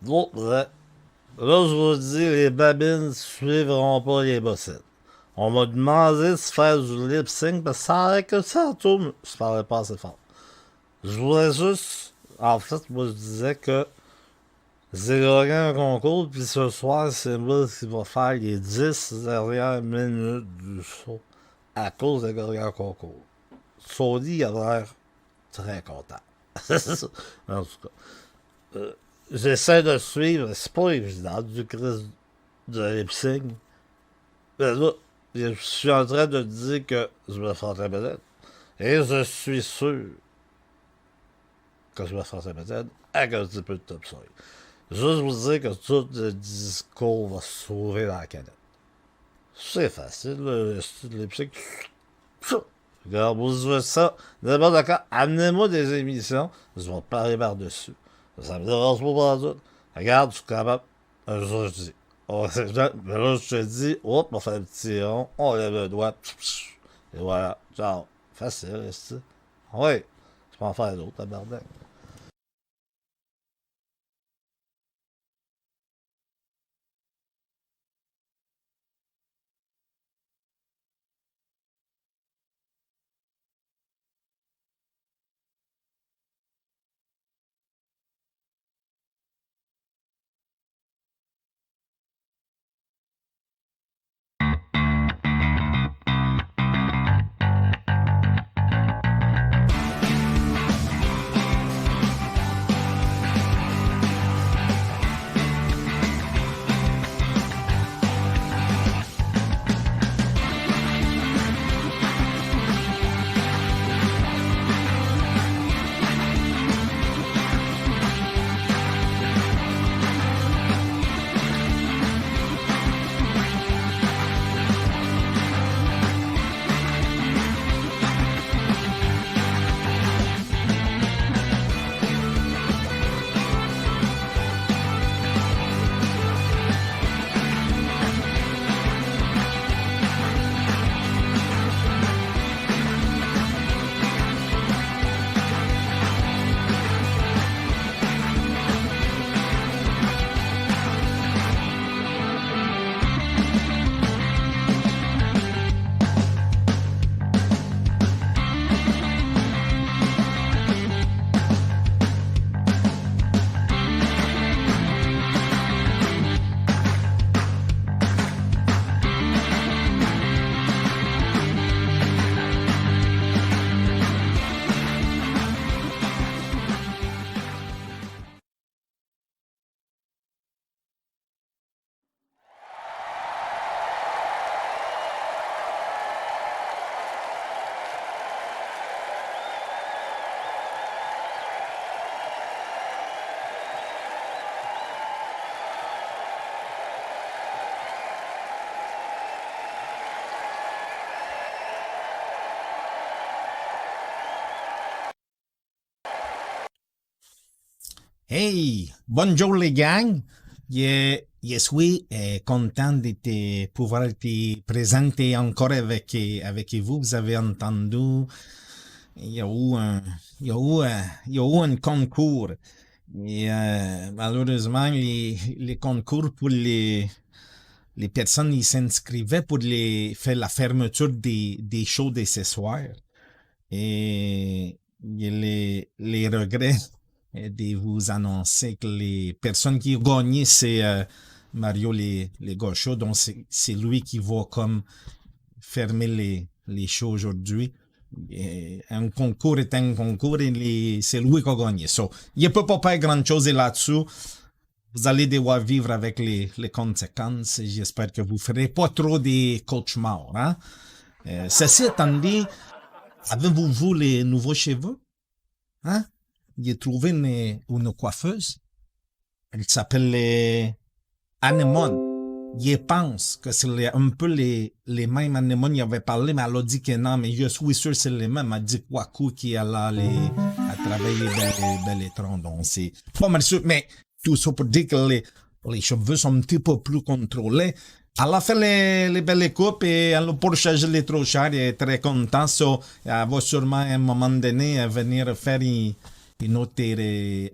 L'autre, là, je vous dis, les babines suivront pas les bossines. On m'a demandé de se faire du lip sync parce que ça aurait que ça tourne. Je parlais pas assez fort. Je voulais juste. En fait, moi, je disais que j'ai gagné un concours, puis ce soir, c'est moi qui va faire les 10 dernières minutes du show à cause de gagner un concours. Sony a l'air très content. En tout cas, j'essaie de suivre, c'est pas évident du crise de lip sync. Mais là, je suis en train de dire que je me ferai peut-être. Et je suis sûr que je me ferai peut-être avec un petit peu de top soil. Juste vous dire que tout le discours va se sauver dans la canette. C'est facile, le style lip sync. Regarde, vous faites ça. D'abord, d'accord, amenez-moi des émissions, je vais parler par-dessus. Ça me dérange pas par tout. Regarde, je suis capable. Un jour, je dis. Oh, mais là, je te dis, hop, on fait un petit rond, on lève le doigt, et voilà. Genre, facile, c'est ça. Oui, je peux en faire d'autres, tabarnak. Hey, bonjour les gangs. Je suis content de pouvoir te présenter encore avec vous. Vous avez entendu, il y a eu un, il y a eu un concours. Et malheureusement, les concours pour les personnes qui s'inscrivaient pour faire la fermeture des shows de ce soir. Et les regrets de vous annoncer que les personnes qui ont gagné, c'est Mario les Gauchos. Donc, c'est lui qui va comme fermer les shows aujourd'hui. Et un concours est un concours et c'est lui qui a gagné. So, il ne peut pas faire grand-chose là-dessus. Vous allez devoir vivre avec les conséquences. J'espère que vous ne ferez pas trop de cauchemars. Hein? Ceci étant dit, avez-vous vu les nouveaux cheveux? Hein? J'ai trouvé une coiffeuse. Elle s'appelle Anemone. Je pense que c'est un peu les mêmes Anemone. Il avait parlé, mais elle a dit que non, mais je suis sûr que c'est les mêmes. Elle a dit Kwaku qui est là à travailler dans les troncs. Donc, c'est pas mal sûr. Mais tout ça pour dire que les cheveux sont un petit peu plus contrôlés. Elle a fait les belles coupes et elle a pas chargé les trop cher. Elle est très contente. So, elle va sûrement à un moment donné venir faire une autre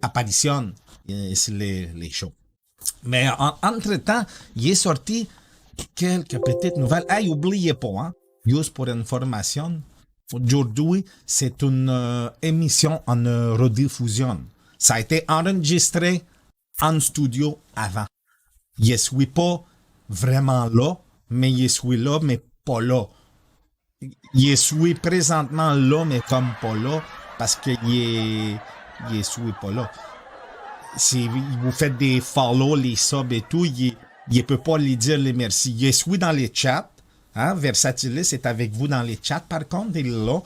apparition sur les shows. Mais entre-temps, il est sorti quelques petites nouvelles. Hey, oubliez pas, hein, juste pour information, aujourd'hui, c'est une émission en rediffusion. Ça a été enregistré en studio avant. Je suis pas vraiment là, mais je suis là, mais pas là. Je suis présentement là, mais comme pas là, parce que je suis pas là. Si vous faites des follow, les subs et tout, il peut pas lui dire les merci. Je suis dans les chats, hein, Versatilis est avec vous dans les chats, par contre, il est là.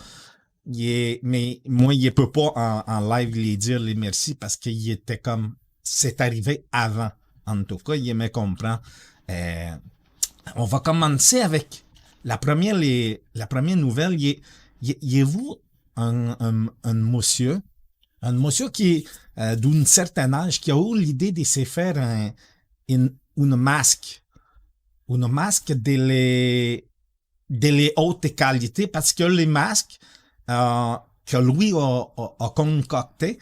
Mais moi, il peut pas en live lui dire les merci parce qu'il était comme, c'est arrivé avant. En tout cas, il me comprend. On va commencer avec la première nouvelle. Il est vous un monsieur qui d'un certain âge qui a eu l'idée de se faire une masque de les hautes qualités parce que les masques que lui a concocté,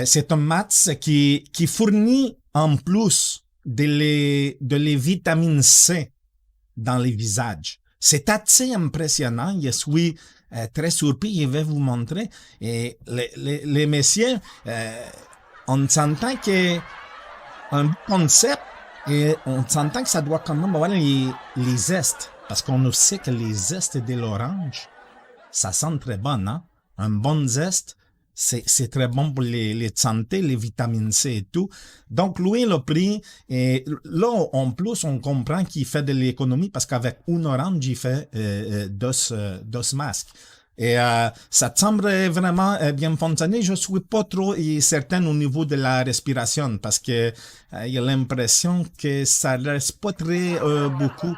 c'est un masque qui fournit en plus de les vitamines C dans les visages. C'est assez impressionnant. Je suis très surpris. Je vais vous montrer. Et les messieurs, on s'entend que un concept et on s'entend que ça doit quand même avoir les zestes. Parce qu'on sait que les zestes de l'orange, ça sent très bon, hein? Un bon zeste, c'est très bon pour les santé, les vitamines C et tout. Donc, lui, il a pris, et là, en plus, on comprend qu'il fait de l'économie parce qu'avec une orange, il fait deux masques. Et ça semble vraiment bien fonctionner. Je suis pas trop certain au niveau de la respiration parce que il y a l'impression que ça reste pas très beaucoup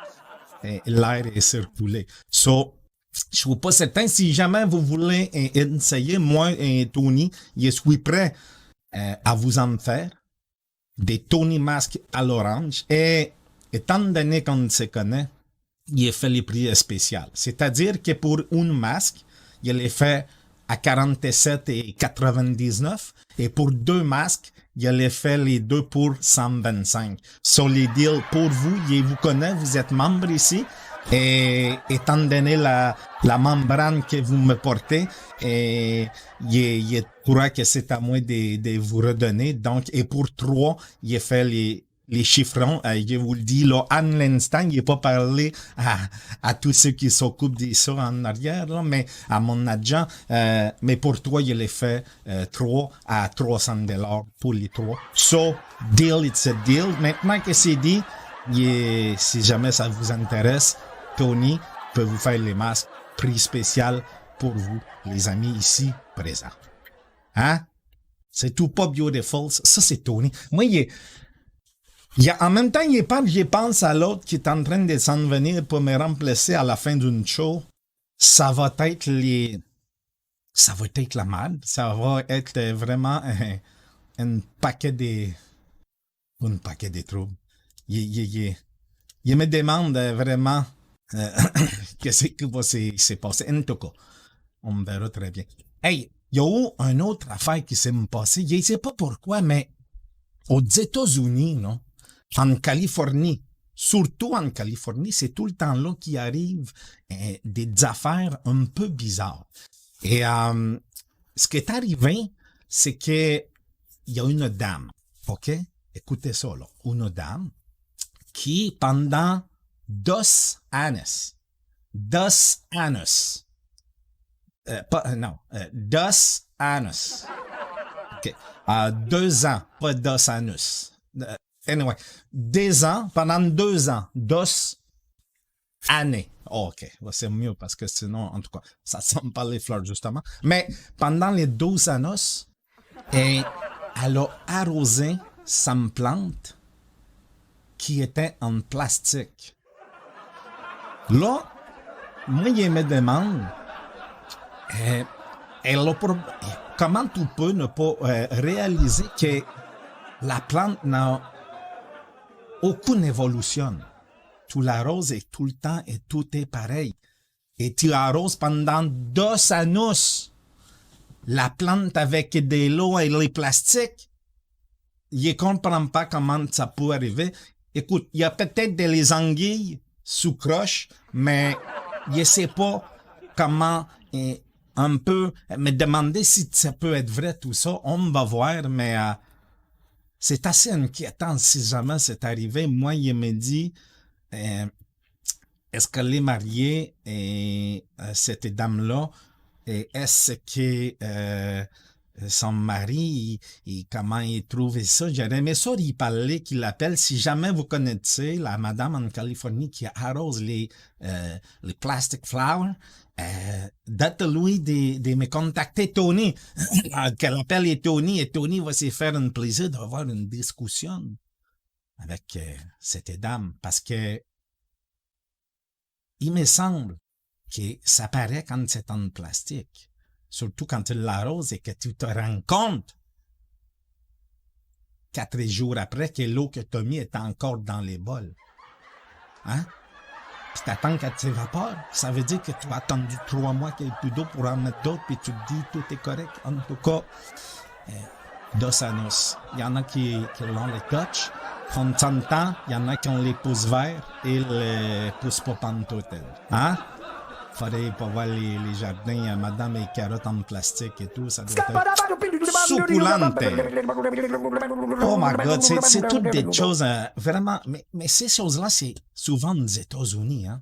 l'air est circulé. So, je suis pas certain. Si jamais vous voulez essayer, moi et Tony, je suis prêt à vous en faire des Tony masques à l'orange. Et étant donné qu'on se connaît, il fait les prix spéciaux. C'est-à-dire que pour une masque, il les fait à 47,99 et pour deux masques, il les fait les deux pour 125. So, les deals pour vous, je vous connais, vous êtes membre ici. Et étant donné la membrane que vous me portez, je crois que c'est à moi de vous redonner. Donc, et pour 3, il fait les chiffrons. Je vous le dis, là, en l'instant, il n'a pas parlé à tous ceux qui s'occupent de ça en arrière, là, mais à mon agent. Mais pour 3, il les fait 3 à 300$ pour les 3. So, deal, it's a deal. Maintenant que c'est dit, si jamais ça vous intéresse, Tony peut vous faire les masques, prix spécial pour vous, les amis ici présents. Hein? C'est tout pas beautiful. Ça, c'est Tony. Moi, en même temps, je pense à l'autre qui est en train de s'en venir pour me remplacer à la fin d'une show. Ça va être la merde. Ça va être vraiment un paquet de troubles. Il me demande vraiment qu'est-ce qui va se passer. En tout cas, on verra très bien. Hey, il y a eu une autre affaire qui s'est passée. Je ne sais pas pourquoi, mais aux États-Unis, non? En Californie, surtout en Californie, c'est tout le temps là qu'il arrive des affaires un peu bizarres. Et ce qui est arrivé, c'est que il y a une dame, ok? Écoutez ça, là. Une dame qui, pendant 2 años, 2 años, ok, 2 ans, pas 2 años. Anyway, 2 ans, pendant 2 ans, 2 années. Oh, ok, c'est mieux parce que sinon, en tout cas, ça semble pas les fleurs, justement. Mais pendant les 12 años, elle a arrosé sa plante qui était en plastique. Là, moi, je me demande, comment tu peux ne pas réaliser que la plante n'a aucune évolution. Tu l'arroses et tout le temps et tout est pareil. Et tu l'arroses pendant 2 années. la plante avec de l'eau et les plastiques, il ne comprend pas comment ça peut arriver. Écoute, il y a peut-être des anguilles sous croche, mais je ne sais pas comment un peu me demander si ça peut être vrai tout ça. On va voir, mais c'est assez inquiétant si jamais c'est arrivé. Moi, il me dit, est-ce qu'elle est mariée et cette dame-là, et est-ce que son mari, comment il trouve ça? J'aurais aimé ça y parler, qu'il l'appelle. Si jamais vous connaissez la madame en Californie qui arrose les plastic flowers, dites-lui de me contacter Tony. Qu'elle appelle Tony, et Tony va se faire un plaisir d'avoir une discussion avec cette dame, parce que il me semble que ça paraît quand c'est en plastique. Surtout quand tu l'arroses et que tu te rends compte 4 jours après que l'eau que tu as mis est encore dans les bols. Hein? Puis t'attends qu'elle s'évapore. Ça veut dire que tu as attendu 3 mois qu'il n'y ait plus d'eau pour en mettre d'autres, puis tu te dis tout est correct. En tout cas, dos à nos. Il y en a qui l'ont les touch. Quand t'entends, il y en a qui ont les pouces verts et les pouces pas pantoute. Hein? Faudrait pas voir les jardins, madame et carottes en plastique et tout, ça doit être succulente. Oh my God, c'est toutes des choses vraiment, mais ces choses-là, c'est souvent aux États-Unis, hein.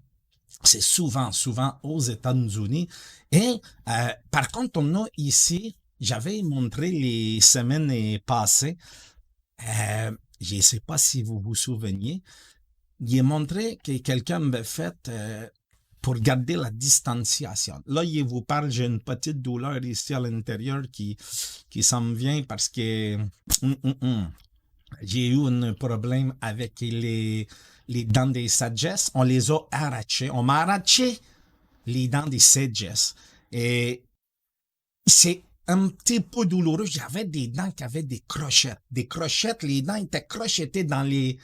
C'est souvent aux États-Unis. Et par contre, on a ici, j'avais montré les semaines passées, je ne sais pas si vous vous souveniez, j'ai montré que quelqu'un m'avait fait pour garder la distanciation. Là, je vous parle, j'ai une petite douleur ici à l'intérieur qui s'en vient parce que j'ai eu un problème avec les dents des sagesse. On les a arrachées. On m'a arraché les dents des sagesse. Et c'est un petit peu douloureux. J'avais des dents qui avaient des crochettes. Des crochettes, les dents étaient crochettées dans les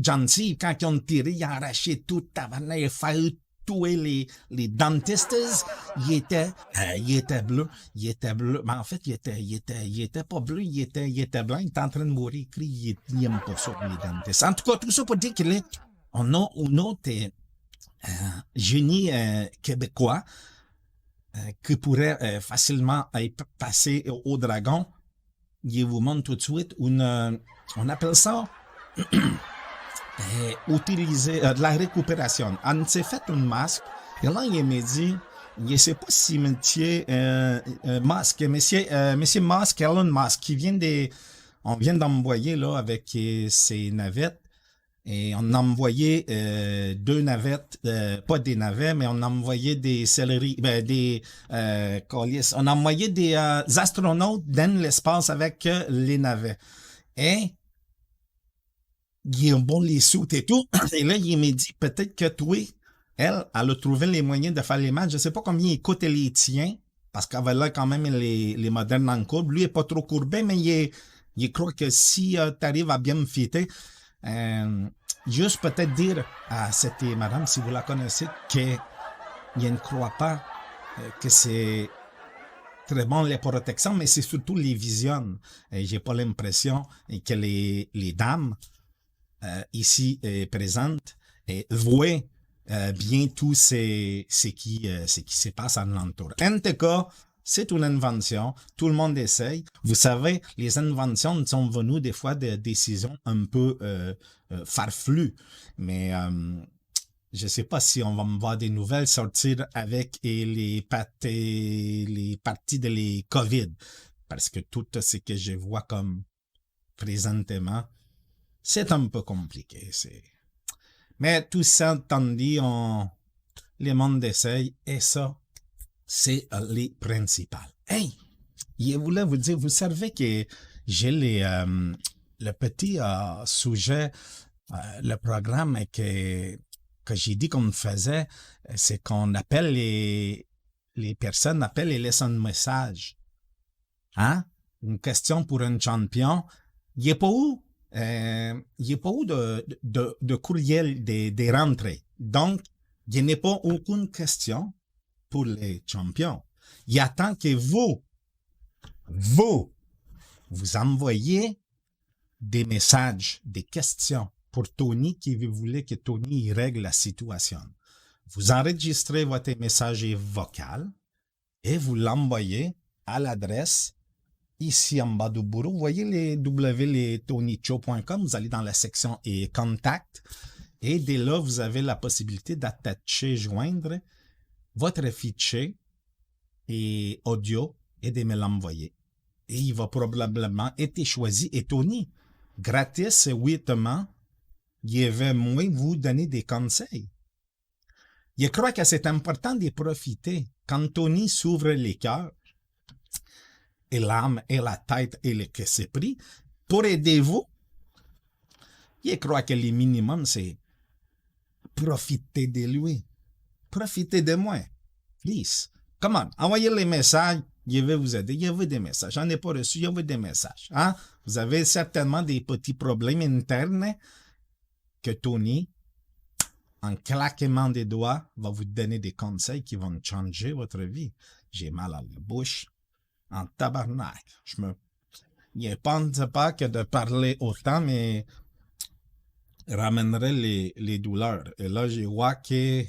gencives. Quand ils ont tiré, ils ont arraché tout. Il a fallu tuer les dentistes. Il était bleu. Il était bleu. Mais en fait, il était pas bleu. Il était blanc. Il était en train de mourir. Il n'aime pas ça, les dentistes. En tout cas, tout ça pour dire qu'on a un autre génie québécois qui pourrait facilement passer au dragon. Je vous montre tout de suite on appelle ça utiliser de la récupération. On s'est fait un masque et là il m'a dit, je ne sais pas si monsieur Musk, monsieur Musk, Elon Musk, on vient d'envoyer là avec ses navettes. Et on a envoyé 2 navettes, pas des navets, mais on a envoyé des céleri, on a envoyé des astronautes dans l'espace avec les navets. Et ils ont bon les sous et tout. Et là, il m'a dit peut-être que toi, elle a trouvé les moyens de faire les matchs. Je sais pas combien il coûte les tiens, parce qu'avait là quand même les modernes en courbe. Lui, il est pas trop courbé, mais il croit que si tu arrives à bien me fitter, juste peut-être dire à cette madame, si vous la connaissez, qu'il ne croit pas que c'est très bon les protections, mais c'est surtout les visions. J'ai pas l'impression que les dames ici présentes voient bien tout ce qui se passe en l'entour. En tout cas, c'est une invention. Tout le monde essaye. Vous savez, les inventions sont venues des fois de décisions un peu farfelues. Mais je ne sais pas si on va me voir des nouvelles sortir avec les parties de les COVID. Parce que tout ce que je vois comme présentement, c'est un peu compliqué. Mais tout ça étant dit, le monde essaye et ça, c'est les principales. Hey, je voulais vous dire, vous savez que j'ai le petit sujet, le programme que j'ai dit qu'on faisait, c'est qu'on appelle les personnes, appellent et laissent un message. Hein? Une question pour un champion. Il n'y a pas où de courriel des rentrées. Donc, il n'y a pas aucune question pour les champions. Il attend que vous vous envoyez des messages, des questions pour Tony qui voulait que Tony règle la situation. Vous enregistrez votre message vocal et vous l'envoyez à l'adresse ici en bas du bureau. Vous voyez les www.tonycho.com, vous allez dans la section et contact et dès là, vous avez la possibilité d'attacher, joindre votre fichier et audio et de me l'envoyer. Et il va probablement être choisi. Et Tony, gratuitement, il va moins vous donner des conseils. Je crois que c'est important de profiter quand Tony s'ouvre les cœurs et l'âme et la tête et le esprit pour aider vous. Je crois que le minimum, c'est profiter de lui. Profitez de moi. Please. Come on. Envoyez les messages. Je vais vous aider. Je veux des messages. J'en ai pas reçu. Je veux des messages. Hein? Vous avez certainement des petits problèmes internes que Tony, en claquement des doigts, va vous donner des conseils qui vont changer votre vie. J'ai mal à la bouche. En tabarnak. Je pense pas que de parler autant, mais ramènerait les douleurs. Et là, je vois que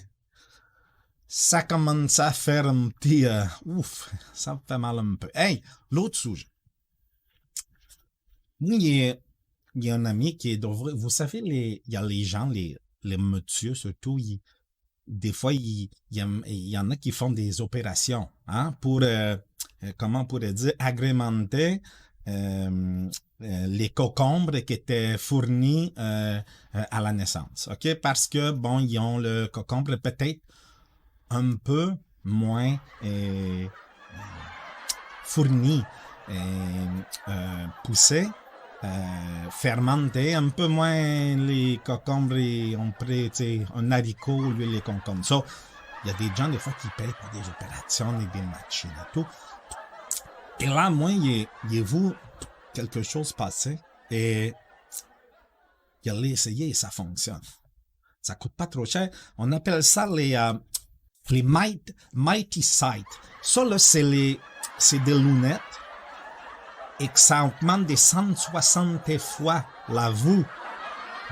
ça commence à faire un petit... ouf, ça me fait mal un peu. Hey, l'autre sujet. Il y a un ami qui est... Vous savez, il y a les gens, les messieurs surtout, des fois, il y en a qui font des opérations hein, pour, comment on pourrait dire, agrémenter les concombres qui étaient fournis à la naissance. OK? Parce que, bon, ils ont le concombre peut-être un peu moins fourni, poussé, fermenté, un peu moins les concombres, on prend un haricot au lieu des concombres. So, il y a des gens, des fois, qui payent pour des opérations et des machines et tout. Et là, moi, il y a vu quelque chose passer et il a essayé et ça fonctionne. Ça coûte pas trop cher. On appelle ça les Mighty Sight. Ça, là, c'est des lunettes et que ça augmente de 160 fois la vue.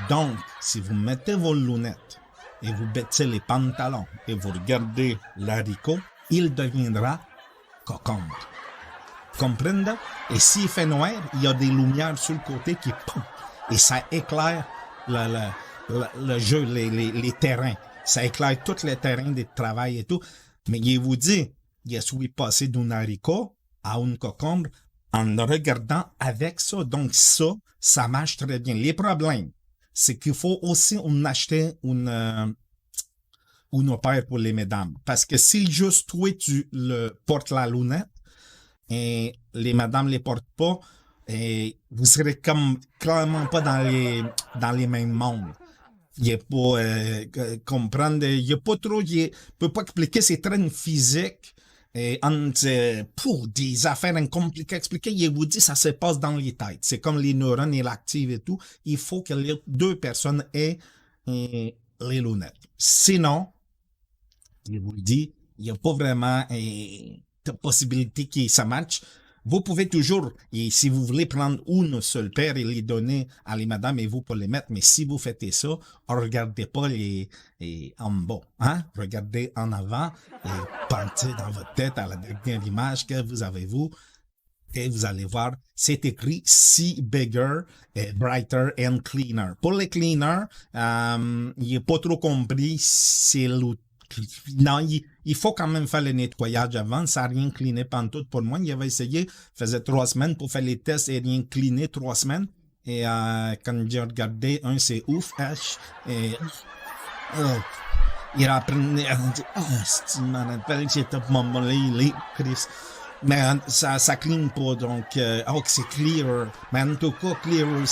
Donc, si vous mettez vos lunettes et vous baissez les pantalons et vous regardez l'haricot, il deviendra concombre. Comprenez? Et s'il fait noir, il y a des lumières sur le côté qui poum, et ça éclaire le jeu, les terrains. Ça éclaire tous les terrains de travail et tout. Mais je vous dis, je suis passé d'un haricot à une concombre en regardant avec ça. Donc ça marche très bien. Les problèmes, c'est qu'il faut aussi en acheter une paire pour les mesdames. Parce que si juste toi, tu portes la lunette, et les madames les portent pas, et vous serez clairement pas dans les mêmes mondes. Il est pas comprendre, il est pas trop, il peut pas expliquer ses traits physiques et pour des affaires compliquées à expliquer, il vous dit ça se passe dans les têtes. C'est comme les neurones et l'active et tout. Il faut que les deux personnes aient les lunettes. Sinon, il vous dit, il n'y a pas vraiment de possibilité que ça matche. Vous pouvez toujours, et si vous voulez prendre une seule paire et les donner à les madames et vous pour les mettre, mais si vous faites ça, regardez pas les en bas, hein? Regardez en avant et pensez dans votre tête à la dernière image que vous avez vous et vous allez voir, c'est écrit See Bigger, Brighter and Cleaner. Pour les cleaners, il n'est pas trop compris, c'est l'outil. Non, il faut quand même faire le nettoyage avant. Ça n'a rien cleané pantoute pour moi. Il avait essayé, faisait 3 semaines pour faire les tests et rien cleané 3 semaines. Et quand j'ai regardé, c'est ouf, il apprenait à dire, c'est une j'étais les Chris. Mais ça clean pas, donc, c'est clearer. Mais en tout cas, clearer,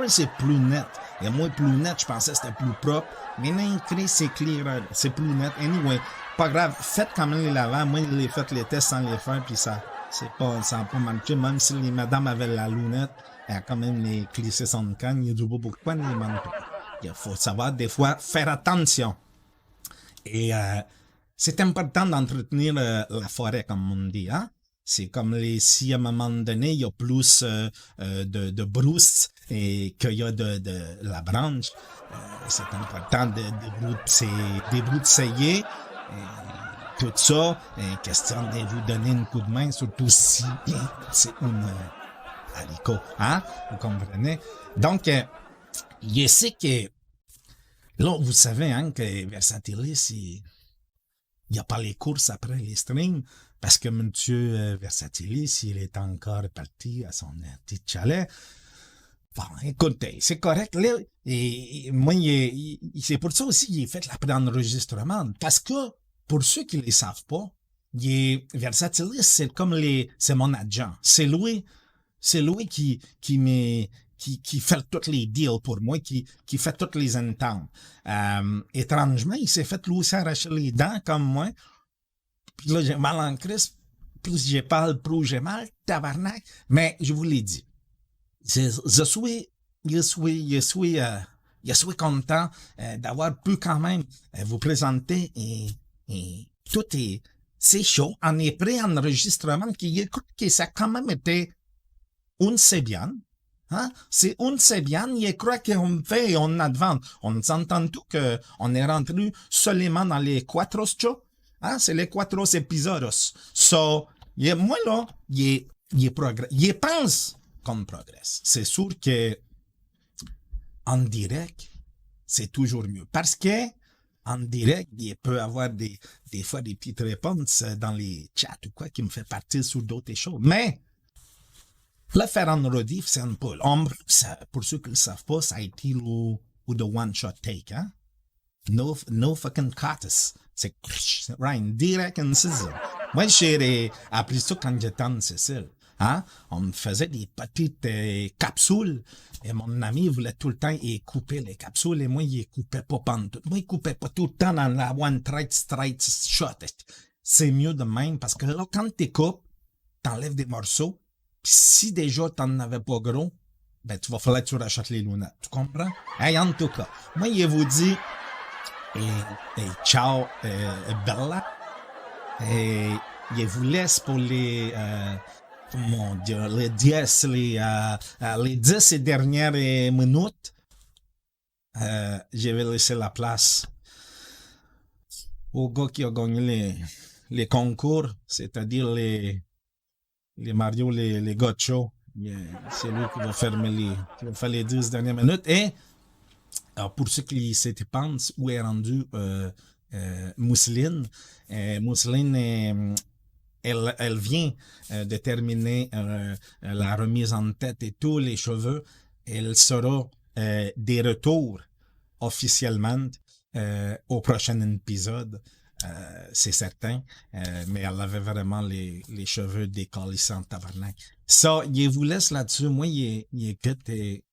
c'est plus net. Et moi, plus net, je pensais que c'était plus propre. Mais non, c'est clearer, c'est plus net. Anyway, pas grave, faites quand même les lavants. Moi, j'ai fait les tests sans les faire, puis ça n'a pas marché. Même si les madames avaient la lunette, elle a quand même les glissé son canne. Il dit, pourquoi ne les manque pas? Il faut savoir, des fois, faire attention. Et c'est important d'entretenir la forêt, comme on dit, hein? C'est comme si à un moment donné, il y a plus de brousse et qu'il y a de la branche, c'est important débroussailler. Tout ça, question de vous donner un coup de main, surtout si c'est un haricot. Hein? Vous comprenez? Donc, je sais que, là, vous savez hein, que Versatilis, il n'y a pas les courses après les streams, parce que monsieur Versatilis, il est encore parti à son petit chalet. Bon, écoutez, c'est correct. Là, et moi, c'est pour ça aussi qu'il est fait la préenregistrement. Parce que, pour ceux qui ne le savent pas, Versatilis, c'est comme c'est mon agent. C'est lui qui fait tous les deals pour moi, qui fait toutes les ententes. Étrangement, il s'est fait lui aussi arracher les dents comme moi. Puis là, j'ai mal en crise. Plus je parle, plus j'ai mal, tabarnak. Mais je vous l'ai dit. Je suis content d'avoir pu quand même vous présenter et tout c'est chaud. On est prêt à enregistrement qui écoute que ça a quand même été une Sébiane. Hein? C'est une Sébiane, je crois qu'on fait on avance. On s'entend tout qu'on est rentré seulement dans les quatre shows. Hein? C'est les quatre épisodes. So, moi là, je pense qu'on progresse. C'est sûr que en direct, c'est toujours mieux. Parce que en direct, il peut y avoir des fois des petites réponses dans les chats ou quoi qui me fait partir sur d'autres choses. Mais le faire en rediff, c'est un peu. Pour ceux qui ne le savent pas, ça a été le one-shot take. Hein? No fucking cuts. C'est Ryan, direct en Sicile. Moi, j'ai appris ça quand j'étais en Sicile. Hein? On me faisait des petites capsules et mon ami voulait tout le temps couper les capsules et moi, il coupait pas pantoute. Moi, il coupait pas tout le temps dans la one straight shot. C'est mieux de même parce que là, quand tu coupes, t'enlèves des morceaux. Puis si déjà t'en avais pas gros, ben tu vas falloir que tu rachètes les lunettes. Tu comprends? Hey, en tout cas, moi, il vous dit ciao Bella. Et je vous laisse pour les mon Dieu, les 10 dernières minutes. Je vais laisser la place au gars qui a gagné les concours, c'est-à-dire les Mario, les gars de show. C'est lui qui va faire les 10 dernières minutes. Et alors pour ceux qui se pensent où est rendu Mousseline, Mousseline elle vient de terminer la remise en tête et tous les cheveux. Elle sera des retours officiellement au prochain épisode. C'est certain, mais elle avait vraiment les cheveux décalissants tabarnak. Ça, je vous laisse là-dessus. Moi, il écoute et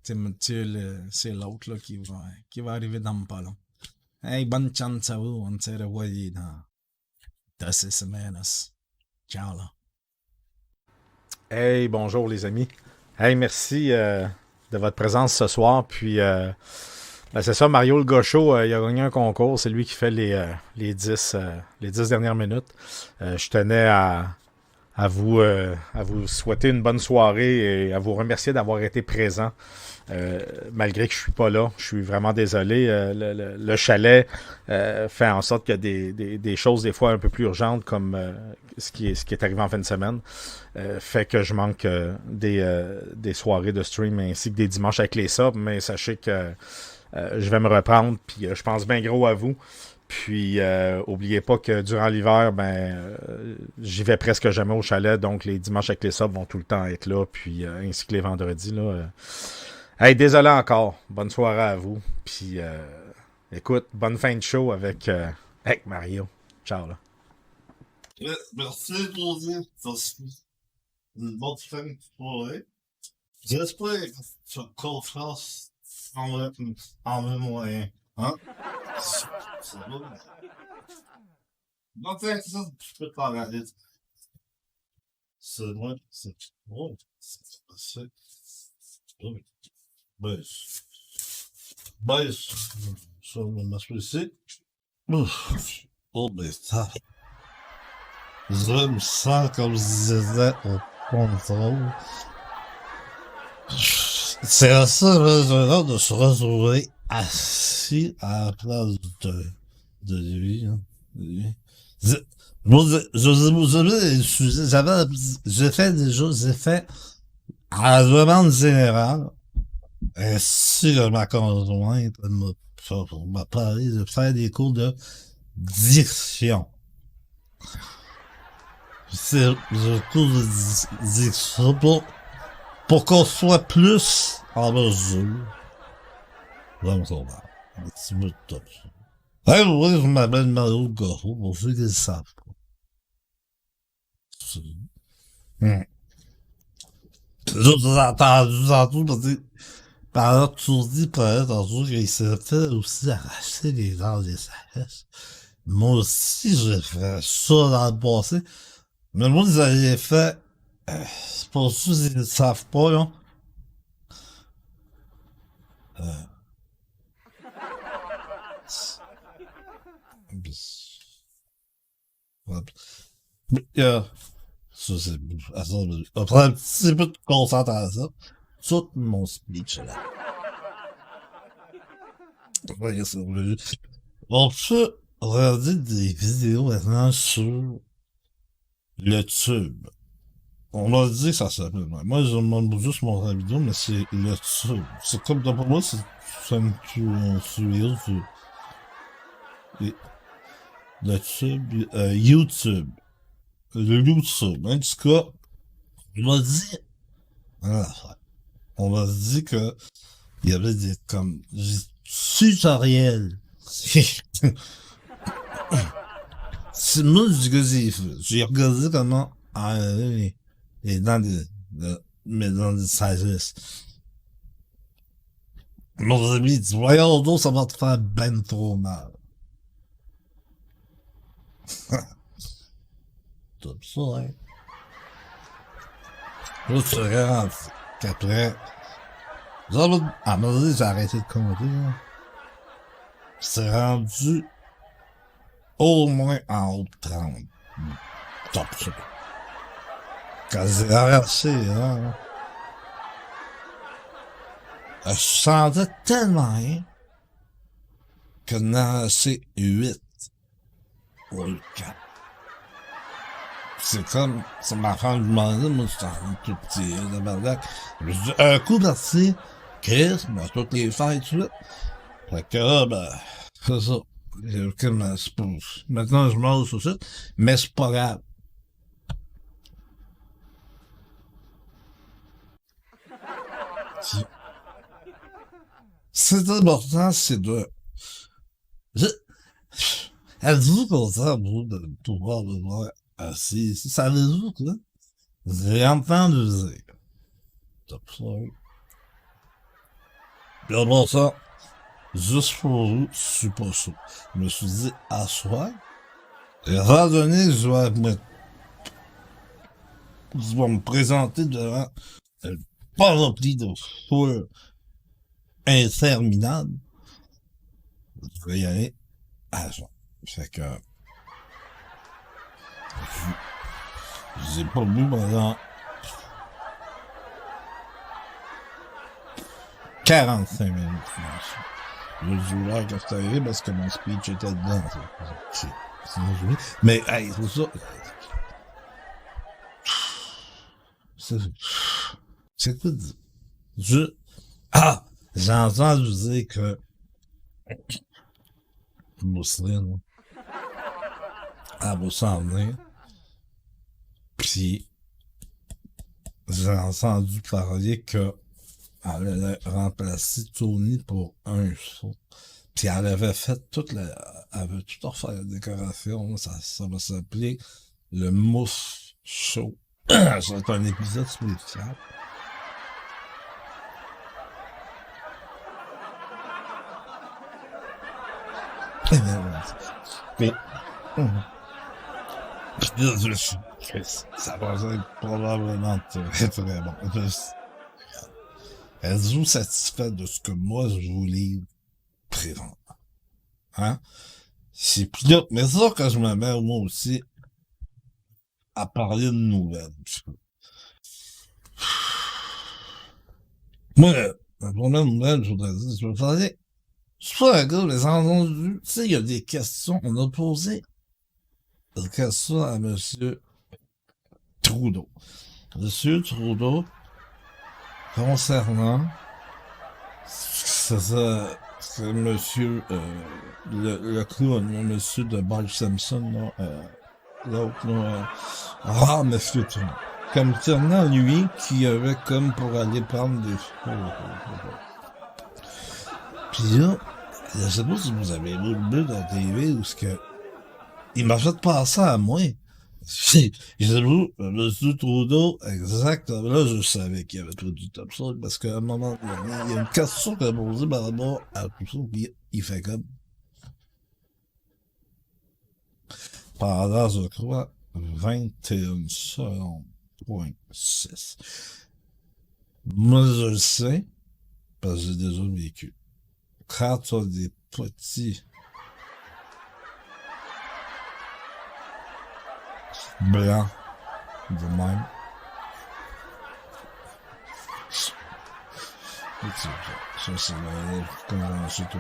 c'est l'autre là qui va arriver dans pas long. Hey, bonne chance à vous. On se revoit dans 6 semaines. Ciao là. Hey, bonjour les amis. Hey, merci de votre présence ce soir. Puis, ben c'est ça, Mario le Gaucho, il a gagné un concours. C'est lui qui fait les 10 dernières minutes. Je tenais à vous souhaiter une bonne soirée et à vous remercier d'avoir été présent. Malgré que je suis pas là, je suis vraiment désolé. Le chalet fait en sorte qu'il y a des choses des fois un peu plus urgentes comme ce qui est arrivé en fin de semaine. Fait que je manque des soirées de stream ainsi que des dimanches avec les subs, mais sachez que je vais me reprendre, puis je pense bien gros à vous. Puis, oubliez pas que durant l'hiver, j'y vais presque jamais au chalet, donc les dimanches avec les subs vont tout le temps être là, puis ainsi que les vendredis, là. Hey, désolé encore. Bonne soirée à vous. Puis, écoute, bonne fin de show avec Mario. Ciao, là. Merci, José. Ça suit une bonne fin de soirée. J'espère que tu as confiance en moi. Hein? C'est bon. Donc, ça, tu peux t'arrêter. C'est vrai, c'est bon. C'est oui. Ça me m'a ici. Oh, mais ça. Je me sens comme si j'étais au contrôle. C'est assez raisonnant de se retrouver assis à la place de lui. Hein. Je, moi, j'ai fait déjà, j'ai fait à la demande générale, ainsi que ma conjointe m'a parlé de faire des cours de diction. C'est le cours de diction pour qu'on soit plus en mesure dans son âme. Un petit peu de top. Hey, oui, je m'appelle Mario Garou, pour ceux qui le savent pas. Hum. J'ai entendu tantôt, parce que par tu dis tantôt qu'il s'est fait aussi arracher les dents des sagesse. Moi aussi, j'ai fait ça dans le passé. Mais moi, ils avaient fait, c'est pour ceux qui ne savent pas, là. Ça, c'est, attends, on prend un petit peu de concentration. Tout mon speech, là. Ouais, c'est vrai. On peut regarder des vidéos maintenant sur le tube. On m'a dit que ça s'appelle. Moi, je demande juste mon vidéo, mais c'est le tube. C'est comme, pour moi, c'est une tuyau sur le tube, YouTube. Le YouTube. En tout cas, on m'a dit, on m'a dit que il y avait des, comme, des tutoriels. C'est moi, j'ai regardé comment enlever les dents mes dents de sagesse. Mon ami dit, voyons donc, ça va te faire ben trop mal. Tout ça, hein. Là, tu regardes qu'après, à un moment donné, j'ai arrêté de compter, hein. C'est rendu au moins en haut de 30. Top ça. Quand j'ai arraché, hein, je sentais tellement rien que j'en ai arraché 8 ou 4. C'est comme, c'est ma femme me demandait, moi, j'étais un tout petit, de bardac. Je dis, un coup parti, Chris, moi, toutes les fêtes, tout ça. Fait que là, ben, c'est ça. Maintenant, je mange tout ça, mais c'est pas grave. C'est important, c'est de... Êtes-vous content, vous, de pouvoir le voir assis ici? Savez-vous que là? J'ai entendu dire. Top ça. Puis bon, ça, juste pour vous, je suis pas chaud. Je me suis dit, à soir, étant donné que je vais me présenter devant un panoplie de foule interminable, je vais y aller à soir. Fait que, j'ai pas bu pendant 45 minutes. Je joue là quand c'est arrivé parce que mon speech était dedans. Mais, hey, c'est ça. C'est quoi j'ai entendu dire que Mousseline, elle va s'en venir. Puis, j'ai entendu parler que elle allait remplacer Tony pour un show. Puis elle avait fait elle avait tout refait la décoration. Ça va s'appeler le Mousse Show. Ça va être un épisode spécial. Mais, ça va être probablement très très bon. Êtes-vous satisfait de ce que moi je vous livre présentement? Hein? C'est pis là, mais ça que je me mets moi aussi à parler de nouvelles. Moi, la première nouvelle, je voudrais dire, je veux parler. C'est pas un gars, les entendus. Tu sais, il y a des questions, on a posé des questions à monsieur Trudeau. Monsieur Trudeau, concernant, c'est monsieur, le clown, là, monsieur de Bart Simpson, là, l'autre, là, monsieur Trudeau. Concernant lui, qui avait comme pour aller prendre des Puis là, je sais pas si vous avez vu le but à la TV où ce que, il m'a fait passer à moi. Je sais pas, monsieur Trudeau, exactement, là, je savais qu'il y avait trop du top ça, parce qu'à un moment donné, il y a une question qui a posée par rapport à tout ça, puis il fait comme, pendant, je crois, 21 secondes, point 6. Moi, je le sais, parce que j'ai déjà vécu. Quand tu as des petits blancs de même, ça c'est la convention tout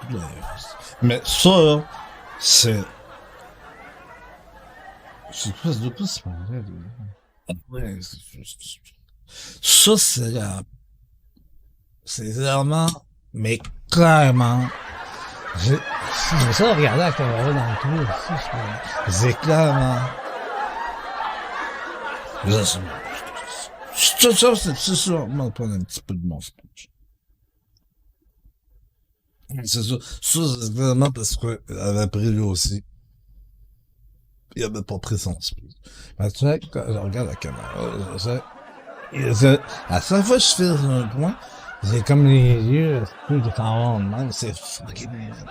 le reste. Mais ça, là, c'est je sais pas, de quoi c'est parlé, ouais, ça, c'est vraiment, mais clairement, j'ai ça regardé à la caméra dans le tour, c'est clairement, c'est sûrement prendre un petit peu de mon speech. C'est ça, c'est vraiment parce qu'elle avait pris lui aussi. Il avait pas pris son speech. Mais tu sais, quand je regarde la caméra, à chaque fois que je fais un point, j'ai comme les yeux, tout qui t'en vont de même, c'est fucking merde.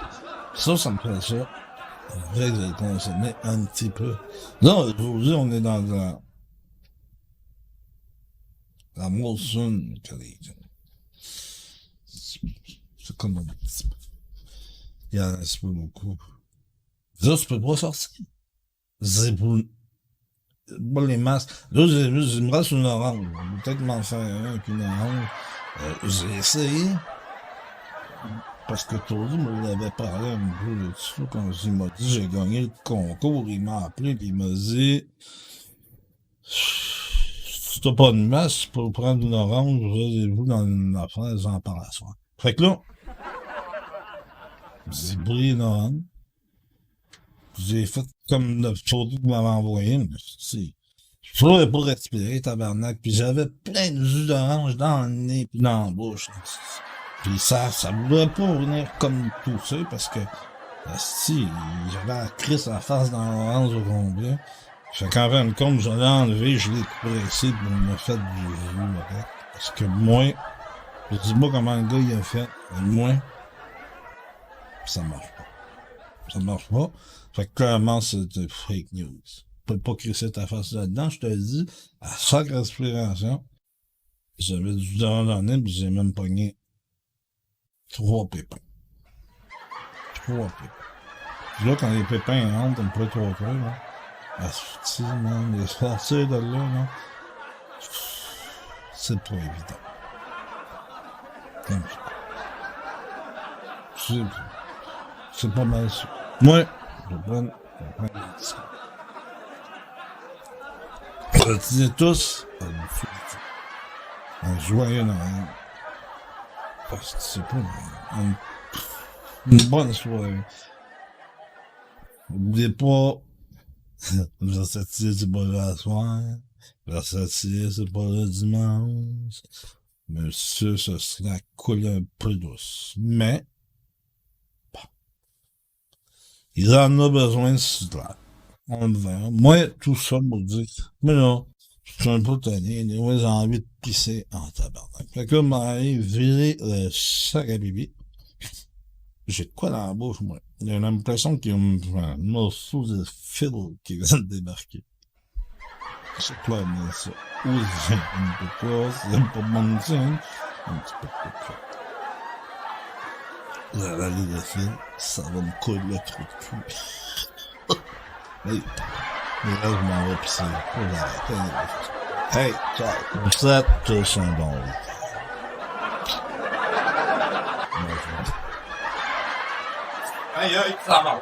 Ça me fait ça. Après que j'ai consommé un petit peu. Là, aujourd'hui, on est dans la moisson canadienne. C'est comme un petit peu. Il y en a un petit peu beaucoup. Là, tu peux pas sortir. C'est pour les masques. Là, il me reste une orange. Je vais peut-être m'en faire un avec une orange. J'ai essayé. Parce que Tony me l'avait parlé un peu là-dessus quand il m'a dit j'ai gagné le concours. Il m'a appelé et il m'a dit si t'as pas de masque pour prendre une orange, vous dans une affaire, j'en parle à soir. Fait que là, j'ai pris une orange. J'ai fait comme la photo que vous m'avez envoyée, mais si. Je pouvais pas respirer, tabarnak, puis j'avais plein de jus d'orange dans le nez pis dans la bouche. Puis ça voulait pas venir comme tout ça, parce que, si, j'avais la crisse en face dans l'orange au complet. Fait qu'en fin de compte, je l'ai enlevé, je l'ai pressé pour me faire du jus, avec. Parce que moi, je dis pas comment le gars il a fait, mais moi, ça marche pas. Ça marche pas. Fait que clairement, c'était fake news. Tu peux pas crisser ta face là-dedans, je te le dis, à chaque respiration, j'avais du dans le nez, pis j'ai même pogné 3 pépins. 3 pépins. Puis là, quand les pépins rentrent un peu trop creux, là, asti, man, les sortir de là, c'est pas évident. C'est pas mal ça. Moi, je prends ça. Retenez tous un joyeux Noël. Parce que c'est pas une bonne soirée. N'oubliez pas, Versatier, c'est pas le soir. Versatier, c'est pas le dimanche. Monsieur, ce sera cool un peu douce. Mais, il en a besoin de cela. On le verra. Moi, tout ça pour dire, mais là, je suis un peu tanné, j'ai envie de pisser en tabarnak. Fait que là, m'arrive virer le sac à pipi. J'ai de quoi dans la bouche, moi. J'ai l'impression qu'il y a un morceau de fil qui vient de débarquer. C'est quoi, mais ça? Oui, c'est un peu quoi, c'est pas bon de un petit peu de quoi. La vallée de fil, ça va me coller le trou de cul. Hey. Mais là, je m'en vais pisser. Faut que j'arrête. Hey, ciao. Vous êtes Tous un bon week-end. Aïe, aïe, ça va.